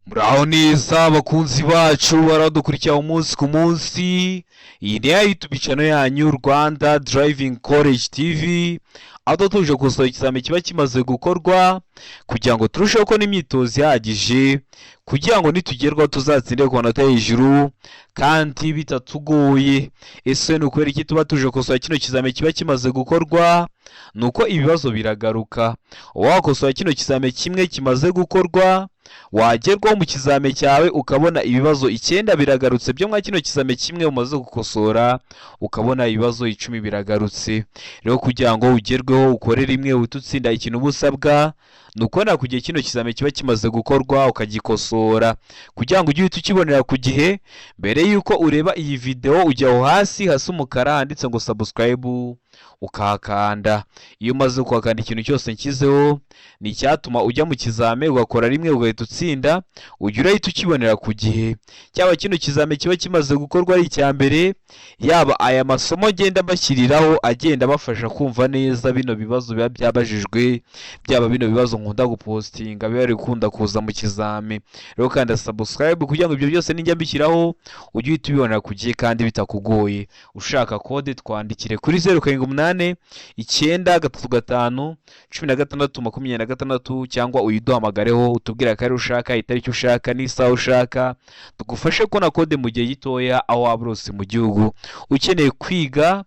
Muraho neza abakunzi bacu baradukurikira umunsi ku munsi. Iyi ni ya YouTube channel yanyu Rwanda Driving College TV, aho tuje gusohora ikizamini kiba kimaze gukorwa kugira ngo turusheho gukora imyitozo ihagije kugira ngo nitugerwaho tuzatsinde ku manota hejuru kandi bitatugoye. Ese ni ukubera iki tuba tuje gusohora kino kizamini kiba kimaze gukorwa? Nuko ibibazo biragaruka. Wakosora kino kizamini kimwe kimaze gukorwa, wagerwaho mu kizame cyawe ukabona ibibazo 9 biragarutse byo mwa kino kizame kimwe umaze gukosora, ukabona ibibazo 10 biragarutse. Rero kugira ngo ugerweho ukore rimwe ututsinda ikintu busabwa nuko na kugiye kino kizame kiba kimaze gukorwa ukagikosora kugira ngo ujye ukibonera ku gihe. Mbere yuko ureba iyi video ujya aho hasi umukara handitse ngo subscribe ukahakanda. Iyo umaze kuhakanda ikintu cyose nshyizeho ni cyatuma ujya mu kizame ugakora rimwe ugahita utsinda, ujya urahita ukibonera ku gihe. Cyaba kino kizame kiba kimaze gukorwa ari icya mbere, yaba aya masomo ngenda mbashyiriraho agenda bafasha kumva neza bino bibazo biba byabajijwe, byaba bino bibazo nkunda gupostinga biba bikunda kuza mu kizame. Rero kanda subscribe kugira ngo ibyo byose ninjya mbishyiraho ujye uhita ubibonera ku gihe kandi bitakugoye. Ushaka kode twandikire kuri 0788351626 cyangwa uyiduhamagareho utubwira ko ari ushaka itariki ushaka n'isaha ushaka, tugufashe kubona kode mu gihe gitoya aho waba urose mu gihugu. Ukeneye kwiga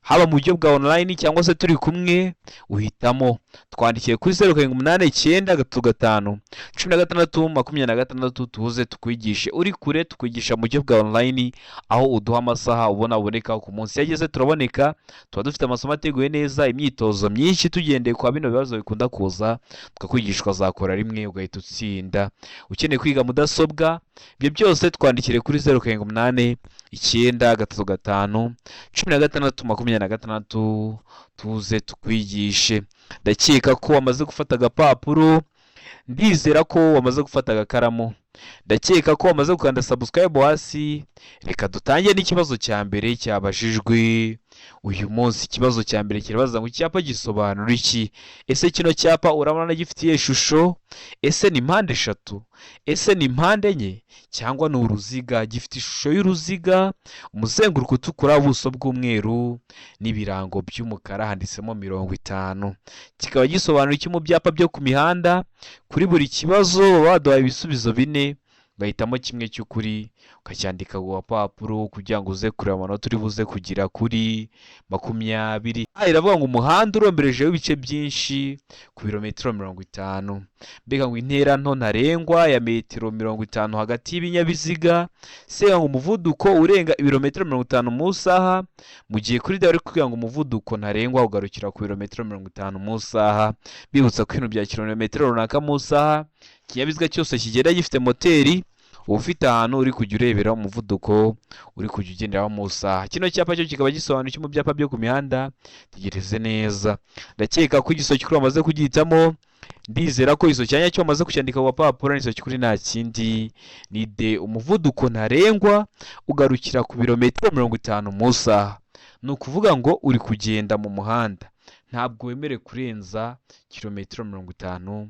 haba mu buryo bwa online cyangwa se turi kumwe, uhitamo twandikiye kuri 0788351626 tuze tukwigishe. Uri kure tukwigisha mu buryo bwa online aho uduha amasaha ubona aboneka ku munsi. Yageze turaboneka, tuba dufite amasomo ateguye neza, imyitozo myinshi tugendeye kwa bino bibazo bikunda kuza, tukakwigishwa zakora rimwe ugahita utsinda. Ukeneye kwiga mudasobwa, ibyo byose twandikire kuri 0789351626 tuze tukwigishe. Ndakeka ko wamaze gufata agapapuro, ndizera ko wamaze gufata agakaramu, ndakeka ko wamaze gukanda subscribe hasi. Reka dutangiye n'ikibazo cya mbere cyabajijwe uyu munsi. Ikibazo cya mbere kirabaza ngo icyapa gisobanura iki? Ese kino cyapa urabona gifitiye ishusho? Ese ni mpande eshatu? Ese ni mpande enye? Cyangwa ni uruziga? Gifite ishusho y'uruziga, umuzenguruko utukura, ubuso bw'umweru n'ibirango by'umukara, handitsemo 50. Kikaba gisobanura iki mu byapa byo ku mihanda? Kuri buri kibazo baduhaye ibisubizo 4, ugahitamo kimwe cy'ukuri ukacyandika ku gapapuro kugira ngo uze kureba amanota uri buze kugira kuri 20. Iravuga ngo umuhanda uromberejeho ibice byinshi ku birometero 50. Mbega ngo intera nto ntarengwa ya metero 50 hagati y'ibinyabiziga. Sega ngo umuvuduko urenga ibirometero 50 mu saha, mu gihe kuri dawari kugira ngo umuvuduko ntarengwa ugarukira ku birometero 50 mu saha. Bibutsa ko ibintu bya kilometero runaka mu saha, ikinyabiziga cyose kigenda gifite moteri uba ufite ahantu uri kujya urebera umuvuduko uri kujya ugenderaho mu saha. Kino cyapa cyo kikaba gisobanura iki mu byapa byo ku mihanda? Tegereze neza. Ndakeka ko igiso cy'ukuri wamaze kugihitamo, ndizera ko igiso cyanya cyo wamaze kucyandika ku gapapuro. N'igiso cy'ukuri nta kindi ni D, umuvuduko ntarengwa ugarukira ku birometero 50 mu saha. Ni ukuvuga ngo uri kugenda mu muhanda, ntabwo wemerewe kurenza kilometero 50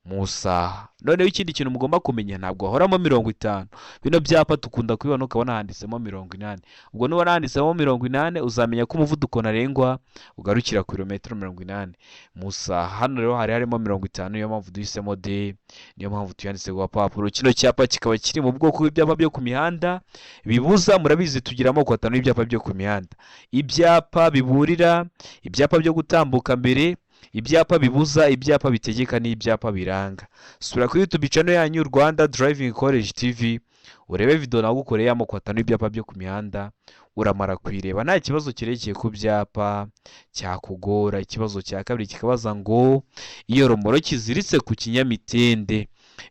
mu saha. Noneho ikindi kintu mugomba kumenya, ntabwo hahoramo 50. Bino byapa tukunda kubibona ukabona handitsemo 80. Ubwo nuba handitsemo 80 uzamenya ko umuvuduko ntarengwa ugarukira ku kilometero 80 mu saha. Hano rero harimo 50, niyo mpamvu duhisemo D, niyo mpamvu tuyanditse ku gapapuro. Kino cyapa kikaba kiri mu bwoko bw'ibyapa byo ku mihanda bibuza. Murabizi tugira amoko 5 y'ibyapa byo ku mihanda: ibyapa biburira, ibyapa byo gutambuka mbere, ibyapa bibuza, ibyapa bitegeka n'ibyapa biranga. Sura kuri YouTube channel yanyu Rwanda Driving College TV urebe video nagukoreye amoko 5 y'ibyapa byo ku mihanda, uramara kwireba nta kibazo kirekeye ku byapa cyakugora. Ikibazo cya kabiri kikabaza ngo iyo romoro kiziritse ku kinyamitende,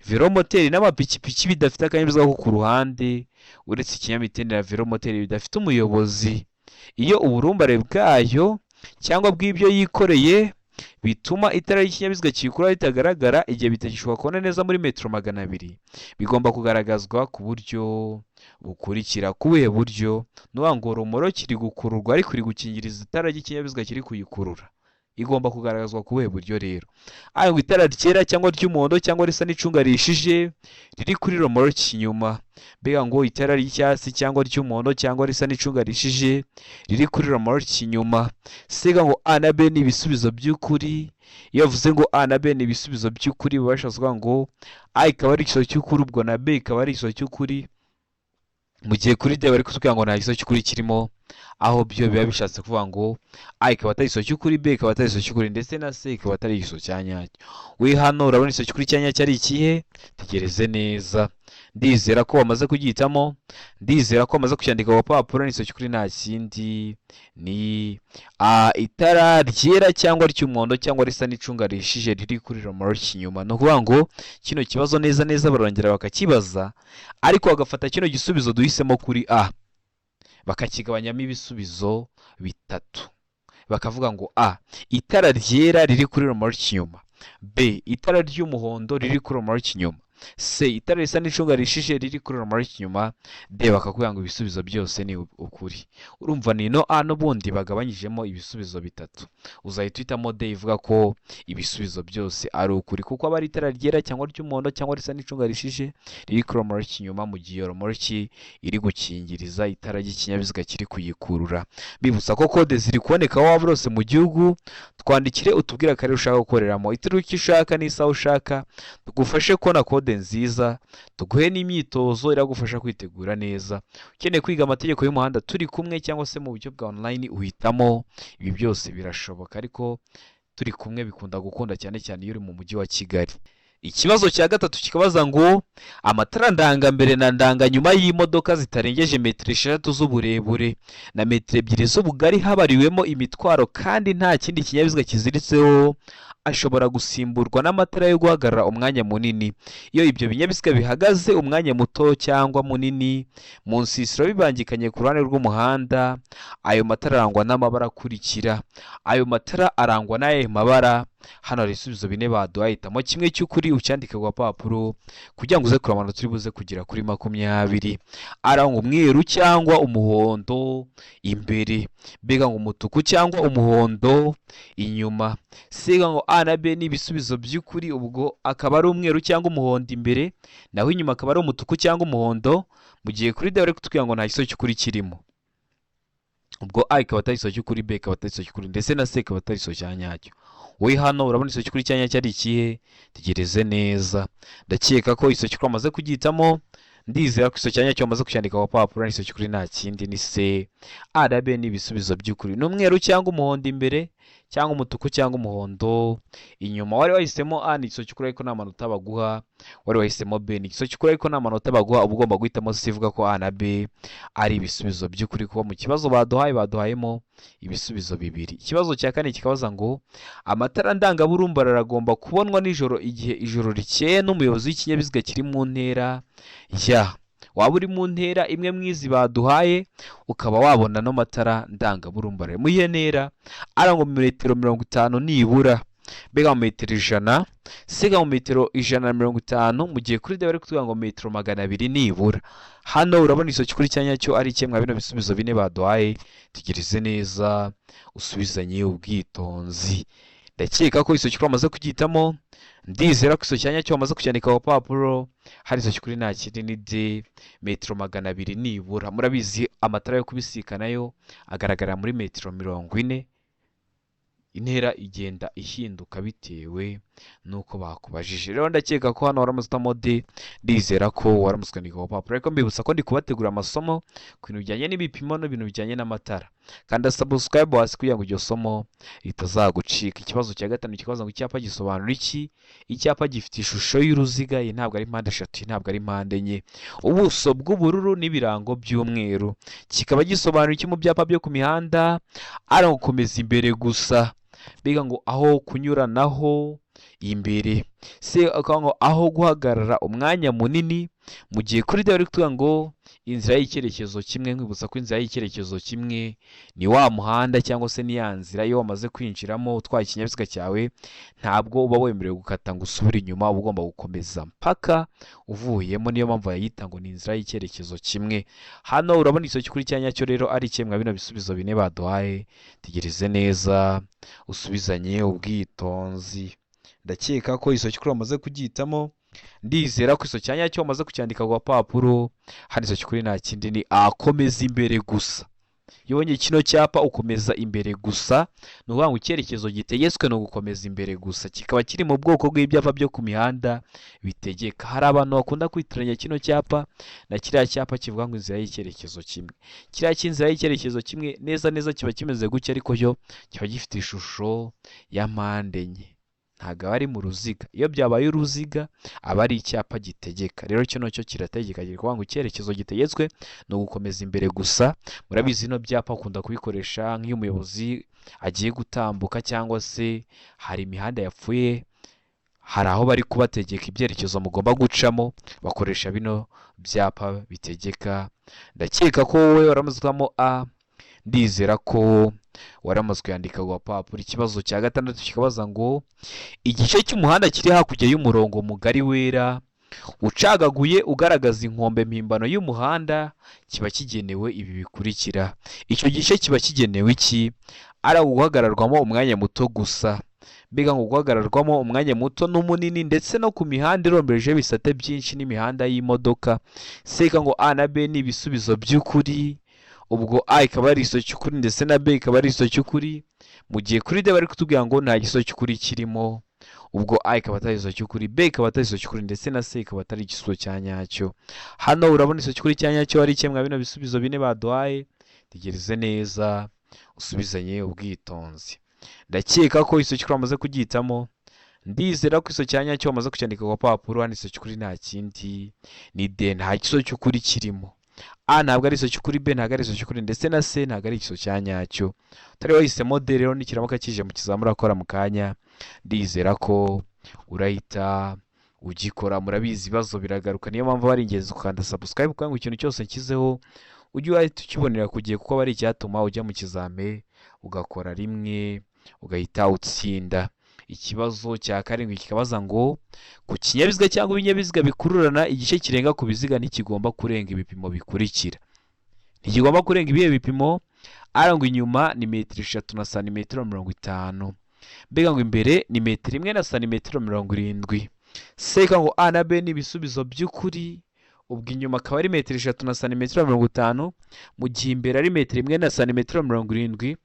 velomoteri n'amapikipiki bidafite akanyabiziga ko ku ruhande, uretse ikinyamitende na velomoteri bidafite umuyobozi, iyo uburumbare bwayo cyangwa bw'ibyo yikoreye bituma itara ry'ikinyabiziga kikura ritagaragara igihe bitagishobora kubona neza muri metero 200, bigomba kugaragazwa ku buryo bukurikira. Kubuhe buryo? Nuvuga ngo romoro kiri gukururwa ariko iri gukingiriza itara ry'ikinyabiziga kiri kuyikurura. igomba kugaragazwa ku buhe buryo rero? Ngo itara ryera cyangwa ry'umuhondo cyangwa risa n'icunga rihishije riri kuri romoroki inyuma. Mbega ngo itara ry'icyatsi cyangwa ry'umuhondo cyangwa risa n'icunga rihishije riri kuri romoroki inyuma. Sega ngo A na B ni ibisubizo by'ukuri. Iyo bavuze ngo A na B ni ibisubizo by'ukuri baba bashatse kuvuga ngo A ikaba ari igisubizo cy'ukuri, ubwo na B ikaba ari igisubizo cy'ukuri, mu gihe kuri D bari kutubwira ngo nta gisubizo cy'ukuri kirimo, aho byo biba bishatse kuvuga ngo A ikaba atari igisubizo cy'ukuri, B ikaba atari igisubizo cy'ukuri, ndetse na C ikaba atari igisubizo cya nyacyo. We hano urabona igisubizo cy'ukuri cya nyacyo ari ikihe? Tegereze neza. Ndizera ko wamaze kugihitamo, ndizera ko wamaze kucyandika ku papuro. Igisubizo cy'ukuri nta kindi ni itara ryera cyangwa ry'umuhondo cyangwa risa n'icunga rihishije riri kuri romoroki inyuma. Ni ukuvuga ngo kino kibazo neza neza barongera bakakibaza, ariko bagafata kino gisubizo duhisemo kuri A bakakigabanyamo ibisubizo bitatu, bakavuga ngo A itara ryera riri kuri romoroki inyuma, B itara ry'umuhondo riri kuri romoroki inyuma, C itara risa n'icunga rihishije riri kuri romoroki inyuma, D bakakubwira ngo ibisubizo byose ni ukuri. Urumva ni no A n'ubundi bagabanyijemo ibisubizo bitatu, uzahita uhitamo D ivuga ko ibisubizo byose ari ukuri, kuko aba ari itara ryera cyangwa ry'umuhondo cyangwa risa n'icunga rihishije riri kuri romoroki inyuma, mu gihe romoroki iri gukingiriza itara ry'ikinyabiziga kiri kuyikurura. Bibutsa ko kode ziri kuboneka aho waba urose mu gihugu. Twandikire utubwire akarere ushaka gukoreramo, itariki ushaka n'isaha ushaka, tugufashe kubona kode nziza, tuguhe n'imyitozo iragufasha kwitegura neza. Ukeneye kwiga amategeko y'umuhanda turi kumwe cyangwa se mu buryo bwa online uhitamo. Ibi byose birashoboka, ariko turi kumwe bikunda gukunda cyane cyane iyo uri mu mujyi wa Kigali. Ikibazo cya gatatu kikabaza ngo amatara ndangambere na ndanganyuma y'imodoka zitarengeje metero 6 z'uburebure na metero 2 z'ubugari habariwemo imitwaro kandi nta kindi kinyabiziga kiziritseho ashobora gusimburwa n'amatara yo guhagarara umwanya munini. Iyo ibyo binyabiziga bihagaze umwanya muto cyangwa munini mu nsisiro bibangikanye ku ruhande rw'umuhanda, ayo matara arangwa n'amabara akurikira. Ayo matara arangwa n'ayo mabara. Hano hari ibisubizo bine baduhaye, hitamo kimwe cy'ukuri ucyandike ku papuro kugira ngo uze kureba amanota turi buze kugera kuri 20. Arangwa umweru cyangwa umuhondo imbere, mbega ngo umutuku cyangwa umuhondo inyuma. Sega ngo A na B ni ibisubizo by'ukuri, ubwo akaba ari umweru cyangwa umuhondo imbere, naho inyuma akaba ari umutuku cyangwa umuhondo, mu gihe kuri D bari kutubwira ngo nta gisubizo cy'ukuri kirimo. Ubwo A ikaba atari igisubizo cy'ukuri, B ikaba atari igisubizo cy'ukuri, ndetse na C ikaba atari igisubizo cya nyacyo. We hano urabona igisubizo cy'ukuri cya nyacyo ari ikihe? Tegereze neza. Ndakeka ko igisubizo cy'ukuri wamaze kugihitamo, ndizera ko igisubizo cya nyacyo wamaze kucyandika ku papuro. Igisubizo cy'ukuri nta kindi ni C. A na B ni ibisubizo by'ukuri, ni umweru cyangwa umuhondo imbere cyangwa umutuku cyangwa umuhondo inyuma. Wari wahisemo A ni igisubizo cy'ukuri ariko nta manota baguha, wari wahisemo B ni igisubizo cy'ukuri ariko nta manota baguha, uba ugomba guhitamo C ivuga ko A na B ari ibisubizo by'ukuri, kuko mu kibazo baduhayemo ibisubizo bibiri. Ikibazo cya kane kikabaza ngo amatara ndangaburumbarare aragomba kubonwa nijoro igihe ijoro rikeye n'umuyobozi w'ikinyabiziga kiri mu ntera ya. Waba uri mu ntera imwe mwizi baduhaye ukaba wabona no matara ndangaburumbarare mu iyo ntera arangwa metero 50 nibura, mbega mu metero 100, siga mu metero 150, mu gihe kuri D bari kutubwira ngo metero 200 nibura. Hano urabona igisubizo cy'ukuri cya nyacyo ari kimwe bino bisubizo bine baduhaye. Tegereze neza usubizanye ubwitonzi. Ndakeka ko igisubizo cy'ukuri wamaze kugihitamo, ndizera ko igisubizo cya nyacyo wamaze kucyandika ku papuro. Hari igisubizo cy'ukuri nta kindi ni D, metero 200 nibura. Murabizi amatara yo kubisikana yo agaragara muri metero 40. Intera igenda ihinduka bitewe nuko bakubajije. Rero ndakeka ko hano waramuzitamo D, ndizera ko waramutse kwandika ku papuro. Ariko mbibutsa ko ndi kubategura amasomo ku bintu bijyanye n'ibipimo n'ibintu bijyanye n'amatara. Kanda subscribe hasi kugira ngo iryo somo ritazagucika. Ikibazo cya gatanu kikabaza ngo icyapa gisobanura iki? Icyapa gifite ishusho y'uruziga, iyi ntabwo ari mpande 3, ntabwo ari mpande enye, ubuso bw'ubururu n'ibirango by'umweru. Kikaba gisobanura iki mu byapa byo ku mihanda? Ari gukomeza imbere gusa, biga ngo aho kunyuranaho imbere. Se akavuga ngo aho guhagarara umwanya munini, mu gihe kuri D bari kuvuga ngo inzira y'icyerekezo kimwe, nkwibutsa ko inzira y'icyerekezo kimwe ni wa muhanda cyangwa se ni ya nzira iyo wamaze kwinjiramo utwaye ikinyabiziga cyawe ntabwo uba wemerewe gukata ngo usubire inyuma, uba ugomba gukomeza mpaka uvuyemo. Niyo mpamvu yayita ngo ni inzira y'icyerekezo kimwe. Hano urabona igisozi kuri cya nyacyo rero ari kimwe bino bisubizo bine baduhaye. Tegereze neza usubizanye ubwitonzi. Ndakeka ko igisozi kuri wamaze kugihitamo, ndizera ko igisozi cya nyacyo wamaze kucyandika ku gapapuro. Hano igisozi kuri nta kindi ni akomeza imbere gusa. Iyo ubonye kino cyapa ukomeza imbere gusa, ni ukuvuga ngo icyerekezo gitegetswe ni ugukomeza imbere gusa. Kikaba kiri mu bwoko bw'ibyapa byo ku mihanda bitegeka. Hari abantu bakunda kwitiranya kino cyapa na kiriya cyapa kivuga ngo inzira y'icyerekezo kimwe. Kiriya cy'inzira y'icyerekezo kimwe neza neza kiba kimeze gutya, ariko yo kiba gifite ishusho ya mpande enye, ntabwo aba ari mu ruziga. Iyo byabaye uruziga aba ari icyapa gitegeka. Rero kino cyo kirategeka, kuvuga ngo icyerekezo gitegetswe ni ugukomeza imbere gusa. Murabizi bino byapa ukunda kubikoresha nk'iyo umuyobozi agiye gutambuka cyangwa se hari imihanda yapfuye, hari aho bari kubategeka ibyerekezo mugomba gucamo, bakoresha bino byapa bitegeka. Ndakeka ko wowe waramuzwamo A, ndizera ko waramaze kuyandika ku gapapuro. Ikibazo cya gatandatu kikabaza ngo igice cy'umuhanda kiri hakurya y'umurongo mugari wera ucagaguye ugaragaza inkombe mpimbano y'umuhanda kiba kigenewe ibi bikurikira. Icyo gice kiba kigenewe iki? Ari guhagararwamo umwanya muto gusa. Mbega ngo guhagararwamo umwanya muto n'umunini, ndetse no ku mihanda irombereje ibisate byinshi n'imihanda y'imodoka. Seka ngo A na B ni ibisubizo by'ukuri, ubwo A ikaba ari igisozi cy'ukuri ndetse na B ikaba ari igisozi cy'ukuri, mu gihe kuri D bari kutubwira ngo nta gisozi cy'ukuri kirimo, ubwo A ikaba atari igisozi cy'ukuri, B ikaba atari igisozi cy'ukuri ndetse na C ikaba atari igisubizo cya nyacyo. Hano urabona igisozi cy'ukuri cya nyacyo ari kimwe bino bisubizo bine baduhaye. Tegereze neza usubizanye ubwitonzi. Ndakeka ko igisozi cy'ukuri wamaze kugihitamo, ndizera ko igisozi cya nyacyo wamaze kucyandika ku gapapuro. Hano igisozi cy'ukuri nta kindi ni D, nta gisozi cy'ukuri kirimo. A ntabwo ari igisozi cy'ukuri, B ntabwo ari igisozi cy'ukuri ndetse na C ntabwo ari igisozi cya nyacyo. Utari wahisemo D rero nikiramuka kije mu kizamura akora mu kanya, ndizera ko urahita ugikora. Murabizi ibibazo biragaruka, niyo mpamvu ari ingenzi gukanda subscribe kugira ngo ikintu cyose nshyizeho ujye uhita ukibonera ku gihe, kuko aba ari icyatuma ujya mu kizame ugakora rimwe ugahita utsinda. Ikibazo cya karindwi kikabaza ngo ku kinyabiziga cyangwa ibinyabiziga bikururana igice kirenga ku biziga ntikigomba kurenga ibipimo bikurikira. Ntikigomba kurenga ibihe bipimo? Ara ngo inyuma ni metero 3 na santimetero 50. Mbega ngo imbere ni metero 1 na santimetero 70. Seka ngo A na B ni ibisubizo by'ukuri, ubwo inyuma akaba ari metero 3 na santimetero 50, mu gihe imbere ari metero 1 na santimetero 70,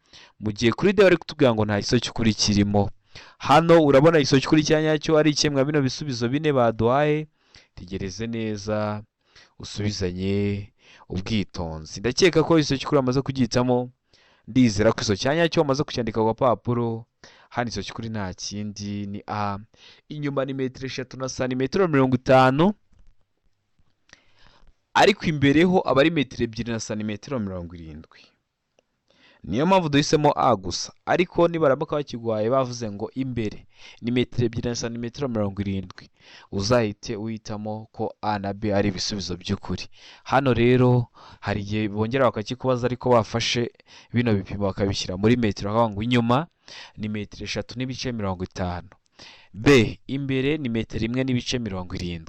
mu gihe kuri D bari kutubwira ngo nta gisozi cy'ukuri kirimo. Hano urabona igisozi cy'ukuri cya nyacyo ari kimwe bino bisubizo bine baduhaye. Tegereze neza usubizanye ubwitonzi. Ndakeka ko igisozi cy'ukuri wamaze kugihitamo, ndizera ko igisozi cya nyacyo wamaze kucyandika ku gapapuro. Hano igisozi cy'ukuri nta kindi ni A, inyuma ni metero 3 na santimetero 50, ariko imbere ho aba ari metero 2 na santimetero 70. Niyo mpamvu duhisemo A gusa, ariko nibaramuka bakiguhaye bavuze ngo imbere ni metero 2 na santimetero 70, uzahite uhitamo ko A na B ari ibisubizo by'ukuri. Hano rero hari igihe bongera bakakikubaza ariko bafashe bino bipimo bakabishyira muri metero, bakavuga ngo inyuma ni metero 3 n'ibice 50, B imbere ni metero 1 n'ibice 70.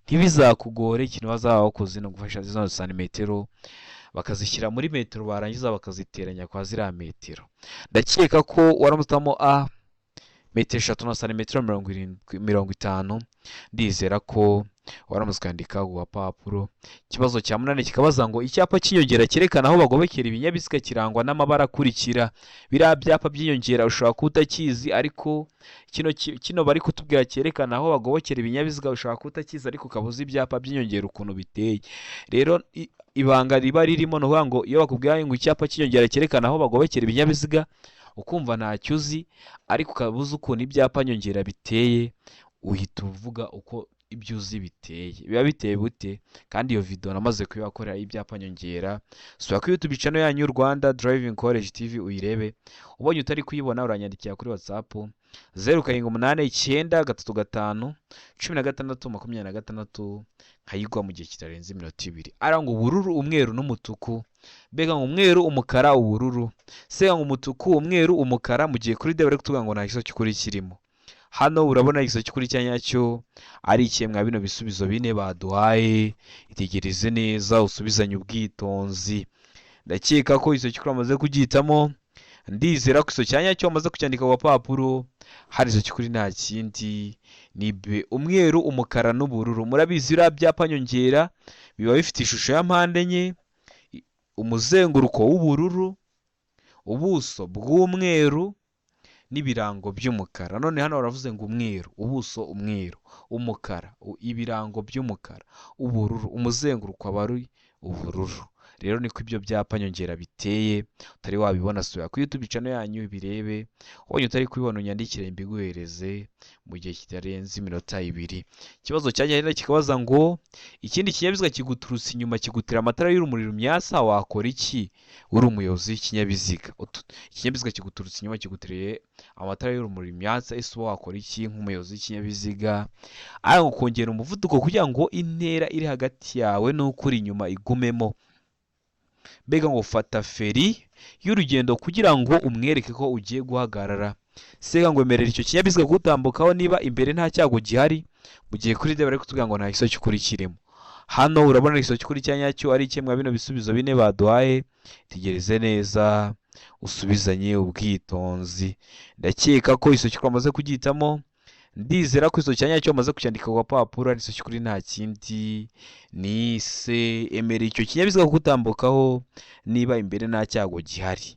Ntibizakugore, ikintu bazaba bakoze no gufasha zino santimetero bakazishyira muri metero, barangiza bakaziteranya kwa ziriya metero. Ndakeka ko waramutamo A metero 3 na santimetero 50, ndizera ko waramutse kwandika ku gapapuro. Ikibazo cya 8 kikabaza ngo icyapa cy'inyongera cyerekana aho bagobekera ibinyabiziga kirangwa n'amabara akurikira. Biriya byapa by'inyongera ushobora kuba utakizi, ariko kino bari kutubwira cyerekana aho bagobekera ibinyabiziga ushobora kuba utakizi, ariko ukabuza ibyapa by'inyongera ukuntu biteye. Rero ibanga riba ririmo no kuvuga ngo iyo bakubwira ngo icyapa cy'inyongera cyerekana aho bagobekera ibinyabiziga ukumva ntacyo uzi, ariko ukabuza ukuntu ibyapa nyongera biteye, uhita uvuga uko ibyo uzi biteye. Biba biteye bute? Kandi iyo video namaze kuyibakorera ibyapa nyongera, subira kuri YouTube channel yanyu Rwanda Driving College TV uyirebe. Ubonye utari kuyibona uranyandikira kuri WhatsApp 0789 nkayigwa mu gihe kitarenze iminota 2. Aranga ubururu, umweru n'umutuku. Mbega ngo umweru, umukara, ubururu. Sega ngo umutuku, umweru, umukara, mu gihe kuri de bari kutuvuga ngo nta kiso cy'ukuri kirimo. Hano urabona igiso cy'ukuri cya nyacyo ari ikemwa bino bisubizo bine baduhaye. Itegereze neza usubizanye ubwitonzi. Ndakeka ko igiso cy'ukuri amaze kugitamo. Ndizera ko igiso cya nyacyo amaze kucyandika ku papuro. Hari igiso cy'ukuri nta kindi ni B, umweru, umukara n'ubururu. Murabizi biriya byapa nyongera biba bifite ishusho ya mpande enye, umuzenguruko w'ubururu, ubuso bw'umweru n'ibirango by'umukara. None hano baravuze ngo umweru, ubuso umweru, umukara, ibirango by'umukara, ubururu, umuzenguruko aba ari ubururu. Rero niko ibyo byapa nyongera biteye. Utari wabibona sura kuri YouTube channel yanyu birebe. Wonye utari kubibona unyandikire mbiguhereze mu gihe kitarenze iminota 2. Ikibazo cyajya kikabaza ngo ikindi kinyabiziga kiguturutse inyuma kigutera amatara y'urumuri rumyasa, wakora iki uri umuyobozi w'ikinyabiziga? Ikinyabiziga kiguturutse inyuma kigutereye amatara y'urumuri rumyasa, ese wakora iki nk'umuyobozi w'ikinyabiziga? Ari kongera umuvuduko kugira ngo intera iri hagati yawe n'ukuri inyuma igumemo. Mbega ngo fata feri y'urugendo kugira ngo umwereke ko ugiye guhagarara. Sega ngo emerera icyo kinyabiziga gutambukaho niba imbere nta cyago gihari, mu gihe kuri de bari kutuvuga ngo nta kiso cy'ukuri kirimo. Hano urabona igiso cy'ukuri cya nyacyo ari ikemwa bino bisubizo bine baduhaye. Tegereze neza usubizanye ubwitonzi. Ndakeka ko igiso cy'ukuri amaze kugitamo. Ndizera ko igiso cya nyacyo amaze kucyandika ku papuro. Ari igiso cy'ukuri nta kindi ni C, emerera icyo kinyabiziga gutambukaho niba imbere nta cyago gihari.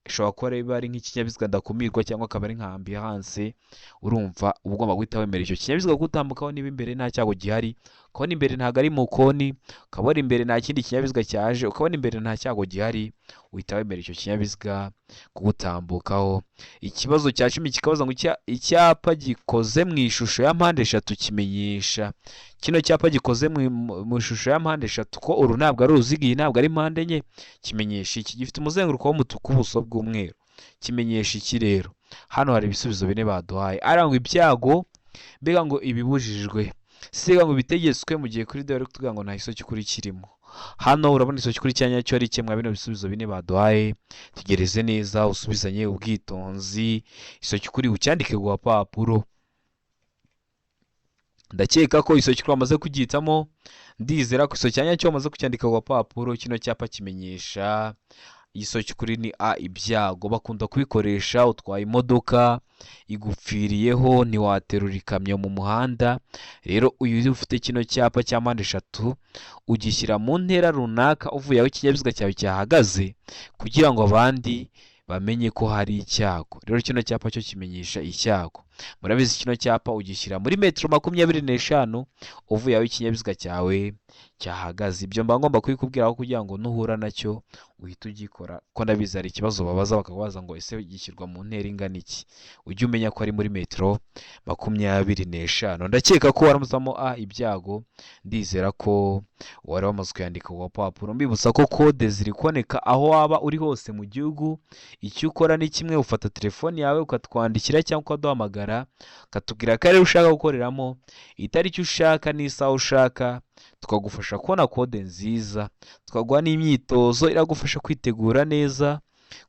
Ishobora kuba riba ari nk'ikinyabiziga ndakumirwa cyangwa akaba ari nka ambulance. Urumva uba ugomba guhita wemera icyo kinyabiziga gutambukaho niba imbere nta cyago gihari. Ukabona imbere ntabwo ari mu koni, ukabona imbere nta kindi kinyabiziga cyaje, ukabona imbere nta cyago gihari, uhita wemera icyo kinyabiziga kugutambukaho. Ikibazo cya 10 kikabaza ngo icyapa gikoze mu ishusho ya mpande eshatu kimenyesha. Kino cyapa gikoze mu ishusho ya mpande eshatu ko uru ntabwo ari uruziga, ntabwo ari mpande enye, kimenyesha iki? Gifite umuzenguruko w'umutuku, ubuso bw'umweru. Kimenyesha iki rero? Hano hari ibisubizo bine baduhaye. Arangwa ibyago, mbega ngo ibibujijwe. Sega ngo bitegetswe, mu gihe kuri de bari kutuvuga ngo nta kiso cy'ukuri kirimo. Hano urabona igiso cy'ukuri cya nyacyo ari ikemwa bino bisubizo bine baduhaye. Tegereze neza usubizanye ubwitonzi. Igiso cy'ukuri ucyandike ku papuro. Ndakeka ko igiso cy'ukuri amaze kugitamo. Ndizera ko igiso cya nyacyo amaze kucyandika ku papuro. Kino cyapa kimenyesha igiso cy'ukuri ni A, ibyago. Bakunda kubikoresha utwaye imodoka igupfiriyeho, ntiwaterura ikamyo mu muhanda. Rero uyu ufite kino cyapa cya mpande eshatu ugishyira mu ntera runaka uvuye aho ikinyabiziga cyawe cyahagaze, kugira ngo abandi bamenye ko hari icyago. Rero kino cyapa cyo kimenyesha icyago. Murabizi kino cyapa ugishyira muri metero 25 uvuye aho ikinyabiziga cyawe cyahagaze. Ibyo mba ngomba kubikubwiraho kugira ngo nuhura nacyo uhita ugikora, ko ndabizi hari ikibazo babaza bakabaza ngo ese gishyirwa mu ntera ingana iki. Ujye umenya ko ari muri metero 25. Ndakeka ko waramuzamo A, ibyago. Ndizera ko wari wamaze kuyandika ku papuro. Mbibutsa ko kode ziri kuboneka aho waba uri hose mu gihugu. Icyo ukora ni kimwe, ufata telefone yawe ukatwandikira cyangwa ukaduhamagara, ukatubwira akarere ushaka gukoreramo, itariki ushaka n'isaha ushaka, tukagufasha kubona kode nziza, tukaguha n'imyitozo iragufasha kwitegura neza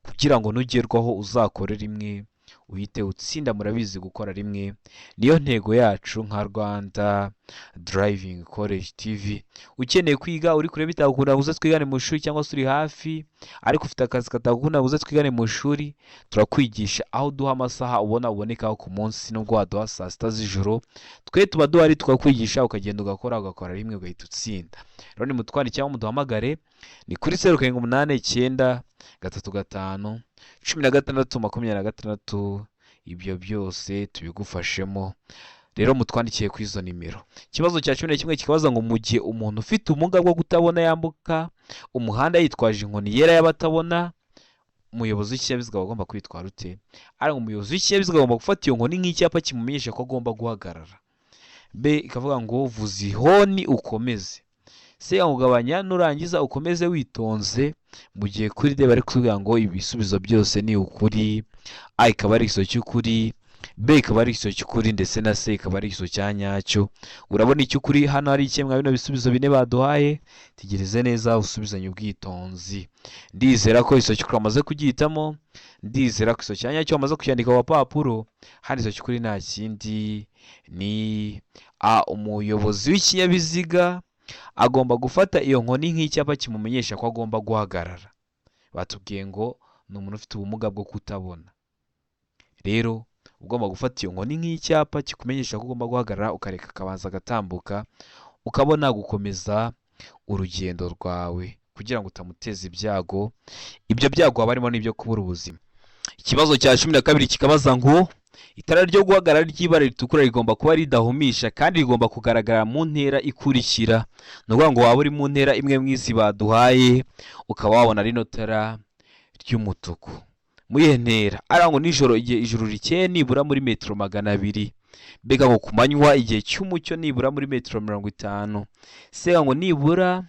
kugira ngo nugerwaho uzakore rimwe uhite utsinda. Murabizi gukora rimwe niyo ntego yacu nka Rwanda Driving College TV. Ukeneye kwiga uri kure bitagukunda uze twigane mu ishuri, cyangwa se uri hafi ariko ufite akazi katagukunda uze twigane mu ishuri, turakwigisha aho duha amasaha ubonekaho ku munsi, nubwo waduha saa 6 z'ijoro twe tuba duhari tukakwigisha, ukagenda ugakora rimwe ugahita utsinda. Rero ni mutwandikire cyangwa muduhamagare ni kuri 0789 355 16 ibyo byose tubigufashemo. Rero mutwandikiye kuri izo nimero. Ikibazo cya 11 kikabaza ngo mu gihe umuntu ufite ubumuga bwo kutabona yambuka umuhanda yitwaje inkoni yera y'abatabona, umuyobozi w'ikinyabiziga agomba kwitwara ute? Ari umuyobozi w'ikinyabiziga agomba gufata iyo nkoni nk'icyapa kimumenyesha ko agomba guhagarara. B, ikavuga ngo vuza ihoni ukomeze. C, ugabanya nurangiza ukomeze witonze, mu gihe kuri de bari kuvuga ngo ibisubizo byose ni ukuri. A, ikaba ari igiso cy'ukuri. B ikaba ari igisubizo cy'ukuri ndetse na C ikaba ari igisubizo cya nyacyo. Urabona icy'ukuri hano hari ikemwa bino bisubizo bine baduhaye, tegereze neza usubizanye ubwitonzi. Ndizera ko igisubizo cy'ukuri wamaze kugihitamo, ndizera ko igisubizo cya nyacyo wamaze kucyandika ku papuro. Hano igisubizo cy'ukuri nta kindi ni A. Umuyobozi w'ikinyabiziga agomba gufata iyo nkoni nk'icyapa kimumenyesha ko agomba guhagarara. Batubwiye ngo ni umuntu ufite ubumuga bwo kutabona, rero ugomba gufata iyo nkoni nk'icyapa kikumenyesha ko ugomba guhagarara, ukareka akabanza agatambuka, ukabona gukomeza urugendo rwawe kugira ngo utamuteza ibyago. Ibyo byago haba harimo n'ibyo kubura ubuzima. Ikibazo cya 12 kikabaza ngo itara ryo guhagarara ry'ibara ritukura rigomba kuba ridahumisha kandi rigomba kugaragara mu ntera ikurikira. Ni ukuvuga ngo waba uri mu ntera imwe mu izi baduhaye, ukaba wabona rino tara ry'umutuku. Muri iyo ntera ari ngo nijoro igihe ijuru rikeye nibura muri metero 200, mbega ngo ku manywa igihe cy'umucyo nibura muri metero 50, se ngo nibura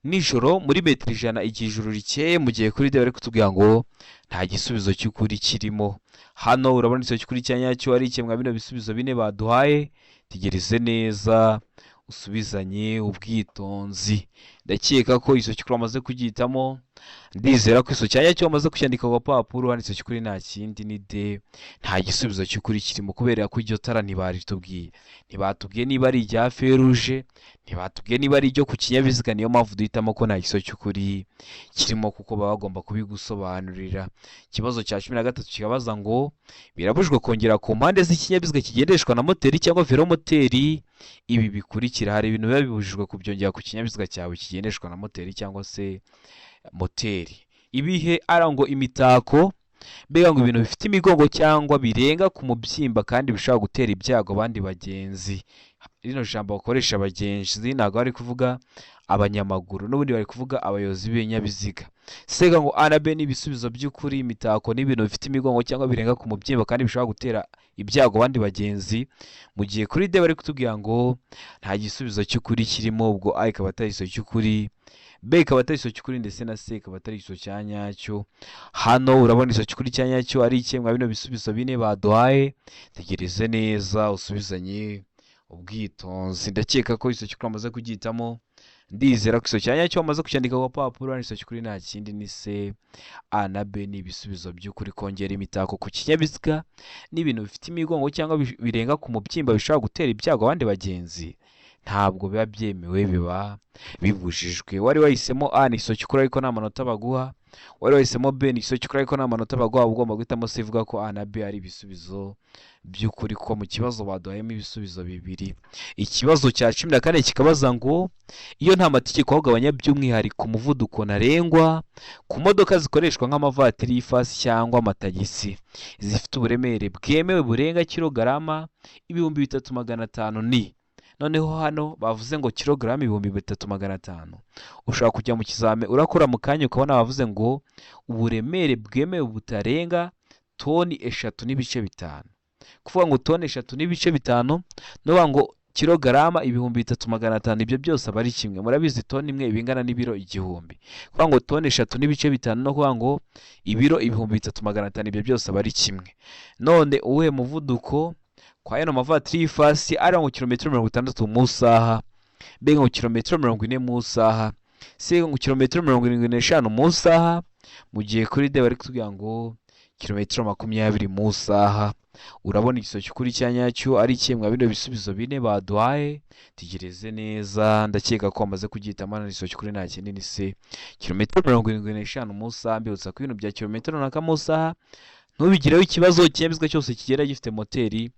nijoro muri metero 100 igihe ijuru rikeye. Mu gihe kuri de bari kutubwira ngo nta gisubizo cy'ukuri kirimo. Hano urabona igisubizo cy'ukuri cya nyacyo ari ikemwa bino bisubizo bine baduhaye, tegereze neza usubizanye ubwitonzi. Ndakeka ko igisubizo cy'ukuri wamaze kugihitamo, ndizera ko igisubizo cya nyacyo wamaze kucyandika ku papuro. Hano igisubizo cy'ukuri nta kindi ni D, nta gisubizo cy'ukuri kirimo, kubera ko iryo tara ntibaritubwiye. Ntibatubwiye niba ari irya feruje, ntibatubwiye niba ari iryo ku kinyabiziga, niyo mpamvu duhitamo ko nta gisubizo cy'ukuri kirimo, kuko baba bagomba kubigusobanurira. Ikibazo cya 13 kikabaza ngo birabujijwe kongera ku mpande z'ikinyabiziga kigendeshwa na moteri cyangwa velomoteri ibi bikurikira. Hari ibintu biba bibujijwe kubyongera ku kinyabiziga cyawe kigendeshwa na moteri cyangwa se moteri. Ibihe ara ngo imitako, mbega ngo ibintu bifite imigongo cyangwa birenga ku mubyimba kandi bishobora gutera ibyago abandi bagenzi. Rino jambo bakoresha abagenzi ntabwo bari kuvuga abanyamaguru, n'ubundi bari kuvuga abayobozi b'ibinyabiziga. Sega ngo A na B ni ibisubizo by'ukuri. Imitako n'ibintu bifite imigongo cyangwa birenga ku mubyimba kandi bishobora gutera ibyago abandi bagenzi. Mu gihe kuri D bari kutubwira ngo nta gisubizo cy'ukuri kirimo, ubwo A ikaba atari igisubizo cy'ukuri, B ikaba atari igisubizo cy'ukuri ndetse na C ikaba atari igisubizo cya nyacyo. Hano urabona igisubizo cy'ukuri cya nyacyo ari ikemwa bino bisubizo bine baduhaye, tegereze neza usubizanye ubwitonzi. Ndakeka ko igisubizo cy'ukuri wamaze kugihitamo, ndizera ko igisubizo cya nyacyo wamaze kucyandika ku papuro. Igisubizo cy'ukuri nta kindi ni C. A na B ni ibisubizo by'ukuri. Kongera imitako ku kinyabiziga n'ibintu bifite imigongo cyangwa birenga ku mubyimba bishobora gutera ibyago abandi bagenzi ntabwo biba byemewe, biba bibujijwe. Wari wahisemo A ni igisubizo cy'ukuri ariko nta manota baguha, wari wahisemo B ni igisubizo cy'ukuri ariko nta manota baguha, ugomba guhitamo C ivuga ko A na B ari ibisubizo by'ukuri, ko mu kibazo baduhayemo ibisubizo bibiri. Ikibazo cya 14 kikabaza ngo iyo nta mategeko ahugabanya by'umwihariko umuvuduko ntarengwa ku modoka zikoreshwa nk'amavatiri y'ifasi cyangwa amatagisi zifite uburemere bwemewe burenga kilogarama 3500 ni. Noneho hano bavuze ngo kilogarama 3500, ushobora kujya mu kizame urakora mu kanya ukabona bavuze ngo uburemere bwemewe butarenga toni 3.5. Kuvuga ngo toni 3.5 no ngo kilogarama 3500, ibyo byose aba ari kimwe. Murabizi toni imwe ibingana n'ibiro 1000. Kuvuga ngo toni 3.5 no kuvuga ngo ibiro 3500, ibyo byose aba ari kimwe. None uwe muvuduko kwa yano mavatiri y'ifasi ari ngo kilometero 60 mu saha, mbega ngo kilometero 40 mu saha, se ngo kilometero 75 mu saha. Mu gihe kuri D bari kutubwira ngo kilometero 20 mu saha. Urabona igisubizo cy'ukuri cya nyacyo ari ikemwa bino bisubizo bine baduhaye, tegereze neza. Ndakeka ko wamaze kugihitamo. Igisubizo cy'ukuri nta kindi ni C, kilometero 75 mu saha. Mbibutsa ko ibintu bya kilometero runaka mu saha ntubigireho ikibazo. Ikinyabiziga cyose kigera gifite moteri,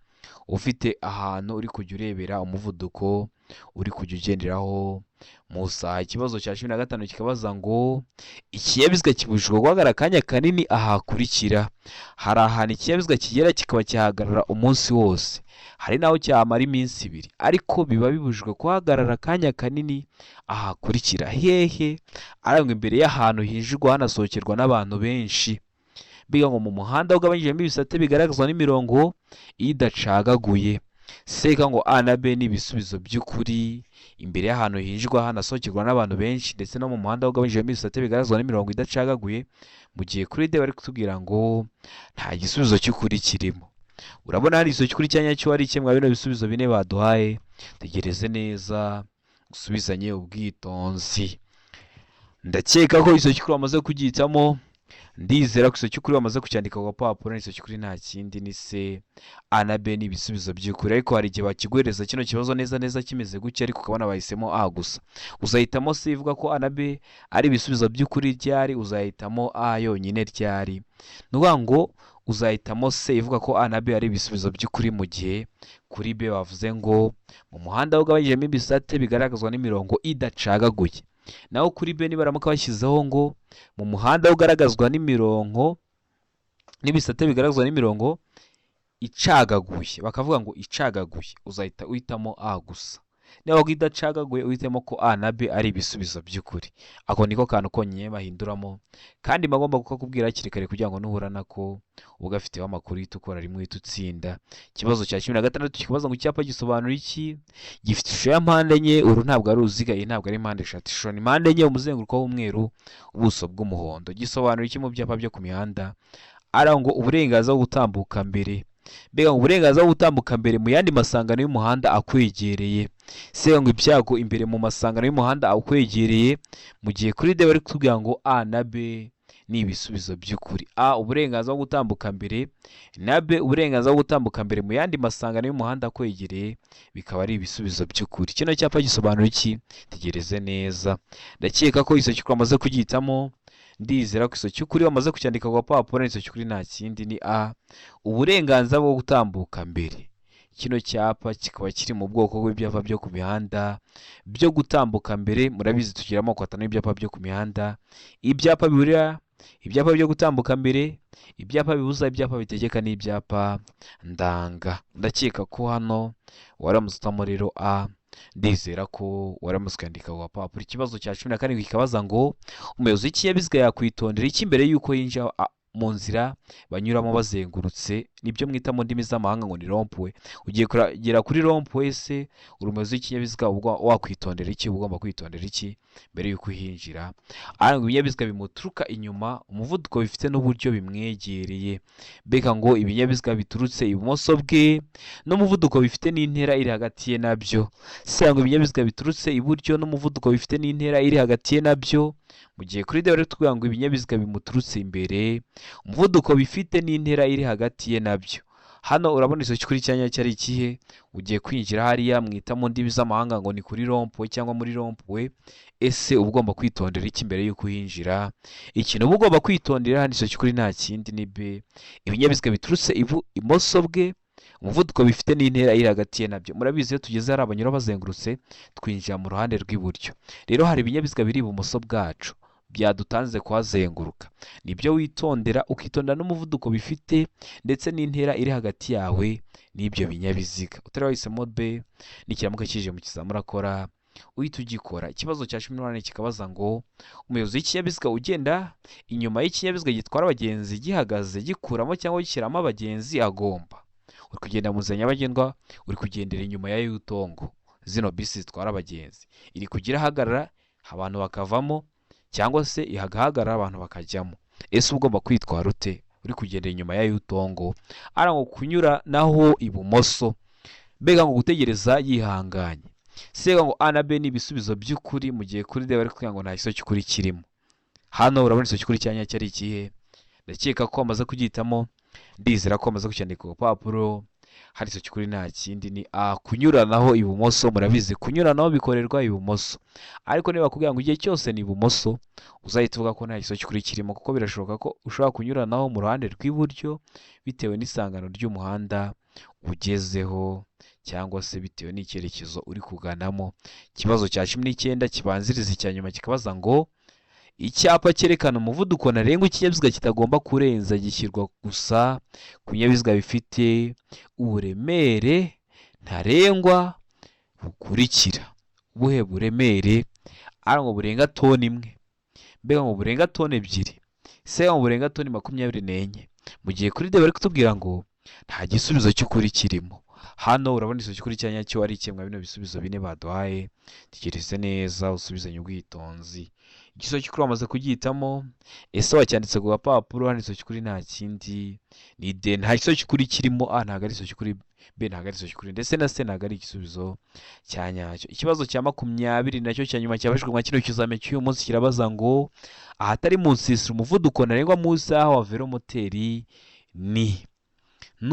ufite ahantu uri kujya urebera umuvuduko uri kujya ugenderaho mu saha. Ikibazo cya 15 kikabaza ngo ikinyabiziga kibujijwe guhagarara akanya kanini ahakurikira. Hari ahantu ikinyabiziga kigera kikaba cyahagarara umunsi wose, hari naho cyamara iminsi 2, ariko biba bibujijwe guhagarara akanya kanini ahakurikira. Hehe? Arangwa imbere y'ahantu hinjirwa hanasohokerwa n'abantu benshi, biga ngo mu muhanda ugabanyijemo ibisate bigaragazwa n'imirongo idacagaguye. Seka ngo A na B ni ibisubizo by'ukuri. Imbere y'ahantu hinjirwa hanasohokerwa n'abantu benshi ndetse no mu muhanda ugabanyijemo ibisate bigaragazwa n'imirongo idacagaguye. Mu gihe kuri D bari kutubwira ngo nta gisubizo cy'ukuri kirimo. urabona hari isoki kuri cyanya cyo ari kimwe bino bisubizo bine baduhaye. Tegereze neza usubizanye ubwitonzi. Ndakeka ko isoki kuri wamaze kugihitamo, ndizera ko isoki kuri wamaze kucyandika ku gapapuro. Isoki kuri nta kindi ni C, A na B ni ibisubizo by'ukuri, ariko hari igihe bakiguhereza kino kibazo neza neza kimeze gutya ariko ukabona bahisemo A gusa. Uzahitamo C ivuga ko A na B ari ibisubizo by'ukuri ryari, uzahitamo A yonyine ryari. Ni ukuvuga ngo uzahitamo C ivuga ko A na B ari ibisubizo by'ukuri, mu gihe kuri B bavuze ngo mu muhanda ugabanyijemo ibisate bigaragazwa n'imirongo idacagaguye. Naho kuri B nibaramuka bashyizeho ngo mu muhanda ugaragazwa n'imirongo n'ibisate bigaragazwa n'imirongo icagaguye, bakavuga ngo icagaguye, uzahita uhitamo A gusa. Niba idacagaguye uhitemo ko A na B ari ibisubizo by'ukuri. Ako niko kantu konyine bahinduramo, kandi bagomba kukubwira hakiri kare kugira ngo nuhura nako ugafiteho amakuru uhita ukora rimwe uhita utsinda. Ikibazo cya 16 kikabaza ngo icyapa gisobanura iki? Gifite ishusho ya mpande enye, uru ntabwo ari uruziga, iyi ntabwo ari mpande eshatu. Ishusho ni mpande enye, umuzenguruko w'umweru, ubuso bw'umuhondo. Gisobanura iki mu byapa byo ku mihanda? Ara ngo uburenganzira bwo gutambuka mbere. Mbega uburenganzira bwo gutambuka mbere mu yandi masangano y'umuhanda akwegereye. Se ngo ibyago imbere mu masangano y'umuhanda akwegereye, mu gihe kuri D bari kutubwira ngo A na B ni ibisubizo by'ukuri. A uburenganzira bwo gutambuka mbere, na B uburenganzira bwo gutambuka mbere mu yandi masangano y'umuhanda akwegereye, bikaba ari ibisubizo by'ukuri. Kino cyapa gisobanura iki? Tegereze neza. Ndakeka ko isoki kwamaze kugihitamo, ndizera ko isoki kuri wamaze kucyandika ku gapapuro. Isoki kuri nta kindi ni A, uburenganzira bwo gutambuka mbere. Kino cyapa kikaba kiri mu bwoko bw'ibyapa byo ku mihanda byo gutambuka mbere. Murabizi tugira amoko atanu y'ibyapa byo ku mihanda: ibyapa biburira, ibyapa byo gutambuka mbere, ibyapa bibuza, ibyapa bitegeka n'ibyapa ndanga. Ndakeka ko hano waramutse utamo rero A, ndizera ko waramutse ukandika ku gapapuro. Ikibazo cya 14 kikabaza ngo umuyobozi w'ikinyabiziga yakwitondera iki mbere y'uko yinjira mu nzira banyuramo bazengurutse? Nibyo mwita mu ndimi z'amahanga ngo ni rompwe. Ugiye kugera kuri rompwe se, umuyobozi w'ikinyabiziga wakwitondera iki? Ugomba kwitondera iki mbere y'uko uhinjira? Ariko ibinyabiziga bimuturuka inyuma, umuvuduko bifite n'uburyo bimwegereye. Mbega ngo ibinyabiziga biturutse ibumoso bwe n'umuvuduko bifite n'intera iri hagati ye nabyo. Se ngo ibinyabiziga biturutse iburyo n'umuvuduko bifite n'intera iri hagati ye nabyo, mu gihe kuri D bari kutubwira ngo ibinyabiziga bimuturutse imbere, umuvuduko bifite n'intera iri hagati ye nabyo. Hano urabona isoki kuri cyanya cyari ikihe? Ugiye kwinjira hariya mwita mu ndimi z'amahanga ngo ni kuri rompwe cyangwa muri rompwe. Ese uba ugomba kwitondera iki mbere y'uko uhinjira? Ikintu uba ugomba kwitondera hano isoki kuri nta kindi ni B, ibinyabiziga biturutse ibumoso bwe, umuvuduko bifite n'intera iri hagati ye nabyo. Murabizi iyo tugeze hari abanyura bazengurutse twinjira mu ruhande rw'iburyo. Rero hari ibinyabiziga biri ibumoso bwacu byadutanze kuhazenguruka. Nibyo witondera, ukitondera n'umuvuduko bifite ndetse n'intera iri hagati yawe n'ibyo binyabiziga. Utari wahisemo B, nikiramuka kije mu kizamini urakora uhita ugikora. Ikibazo cya 18 kikabaza ngo umuyobozi w'ikinyabiziga ugenda inyuma y'ikinyabiziga gitwara abagenzi gihagaze gikuramo cyangwa gishyiramo abagenzi agomba. Uri kugenda mu nzira nyabagendwa, uri kugendera inyuma ya yutongo, zino bisi zitwara abagenzi, iri kugira hagarara abantu bakavamo cyangwa se ihagahagarara abantu bakajyamo. Ese ugomba kwitwara ute uri kugendera inyuma ya yutongo? Ara ngo kunyura naho ibumoso. Mbega ngo gutegereza yihanganye. Sega ngo A na B ni ibisubizo by'ukuri, mu gihe kuri D bari kuvuga ngo nta isoki kuri kirimo. Hano urabona isoki kuri cyanya cyari ikihe? Ndakeka ko amaze kugihitamo, ndizera ko amaze kucyandika ku gapapuro. Hari isoki kuri nta kindi ni A, kunyuranaho ibumoso. Murabizi kunyuranaho bikorerwa ibumoso, ariko niba bakubwira ngo igihe cyose ni ibumoso, uzahita uvuga ko nta isoki kuri kirimo, kuko birashoboka ko ushobora kunyuranaho mu ruhande rw'iburyo bitewe n'isangano ry'umuhanda ugezeho cyangwa se bitewe n'icyerekezo uri kuganamo. Ikibazo cya 19 kibanziriza icya nyuma kikabaza ngo icyapa cyerekana umuvuduko ntarengwa ikinyabiziga kitagomba kurenza gishyirwa gusa ku binyabiziga bifite uburemere ntarengwa bukurikira. Ubuhe buremere? Ara ngo burenga toni imwe. Mbega ngo burenga toni ebyiri. Se ngo burenga toni 24. Mu gihe kuri D bari kutubwira ngo nta gisubizo cy'ukuri kirimo. hano urabona igisubizo kuri cya nyacyo ari ikemwa bino bisubizo bine baduhaye. Tekereze neza usubizanye ubwitonzi. Igisubizo cy'ukuri wamaze kugihitamo. Ese wacyanditse ku gapapuro, hano igisubizo cy'ukuri nta kindi ni D. Nta gisubizo cy'ukuri kirimo A, ntabwo ari igisubizo cy'ukuri B, ntabwo ari igisubizo cy'ukuri, ndetse na C ntabwo ari igisubizo cya nyacyo. Ikibazo cya 20 nacyo cya nyuma cyabajijwe mwa kino kizame cy'uyu munsi kirabaza ngo ahatari mu nsisiro umuvuduko ntarengwa mu isaha wa velomoteri ni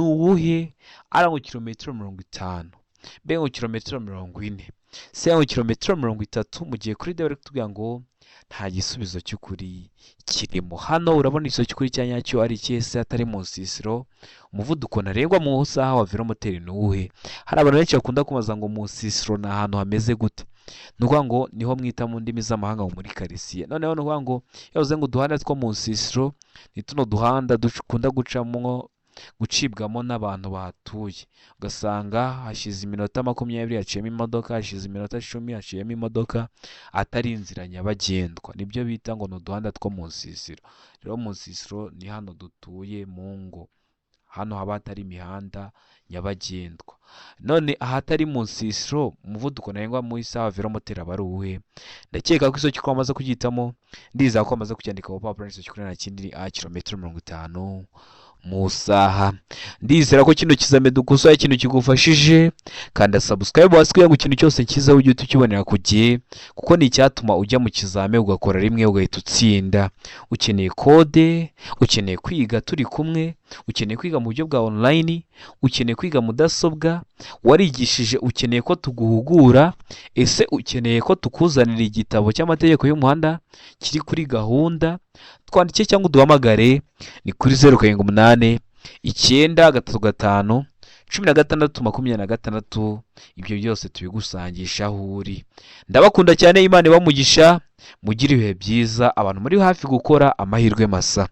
uwuhe? A ngo kilometero 50, B ngo kilometero 40, C ngo kilometero 30. Mu gihe kuri D bari kutubwira ngo nta gisubizo cy'ukuri kirimo. Hano urabona igisubizo cy'ukuri cya nyacyo ari icyese atari mu nsisiro umuvuduko ntarengwa mu isaha wa velomoteri ni uwuhe? Hari abantu benshi bakunda kubaza ngo mu nsisiro ni ahantu hameze gute. Ni ukuvuga ngo niho mwita mu ndimi z'amahanga ngo muri karisiye. Noneho ni ukuvuga ngo yavuze ngo uduhanda two mu nsisiro ni tuno duhanda dukunda gucibwamo n'abantu bahatuye, ugasanga hashize iminota 20 haciyemo imodoka, hashize iminota 10 haciyemo imodoka, atari inzira nyabagendwa. Nibyo bita ngo ni uduhanda two mu nsisiro. Rero mu nsisiro ni hano dutuye mu ngo, hano haba hatari imihanda nyabagendwa. None ahatari mu nsisiro umuvuduko ntarengwa mu isaha wa velomoteri aba ari uwuhe? Ndakeka ko isoko wamaze kugihitamo, ndiza ko wamaze kucyandika ku papuro. Isoko kuri nta kindi ni A kilometero 50 mu saha. Ndizera ko kino kizame dukusoye ikintu kigufashije, kanda subscribe hasi kugira ngo ikintu cyose kiza ujye tukibonera ku gihe, kuko ni icyatuma ujya mu kizame ugakora rimwe ugahita utsinda. Ukeneye kode, ukeneye kwiga turi kumwe, ukeneye kwiga mu buryo bwa online, ukeneye kwiga mudasobwa, warigishije ukeneye ko tuguhugura, ese ukeneye ko tukuzanira igitabo cy'amategeko y'umuhanda kiri kuri gahunda, twandike cyangwa uduhamagare ni kuri 078 935 16 ibyo byose tubigusangisha aho uri. Ndabakunda cyane, Imana ibamugisha, mugire ibihe byiza. Abantu muri hafi gukora amahirwe masa.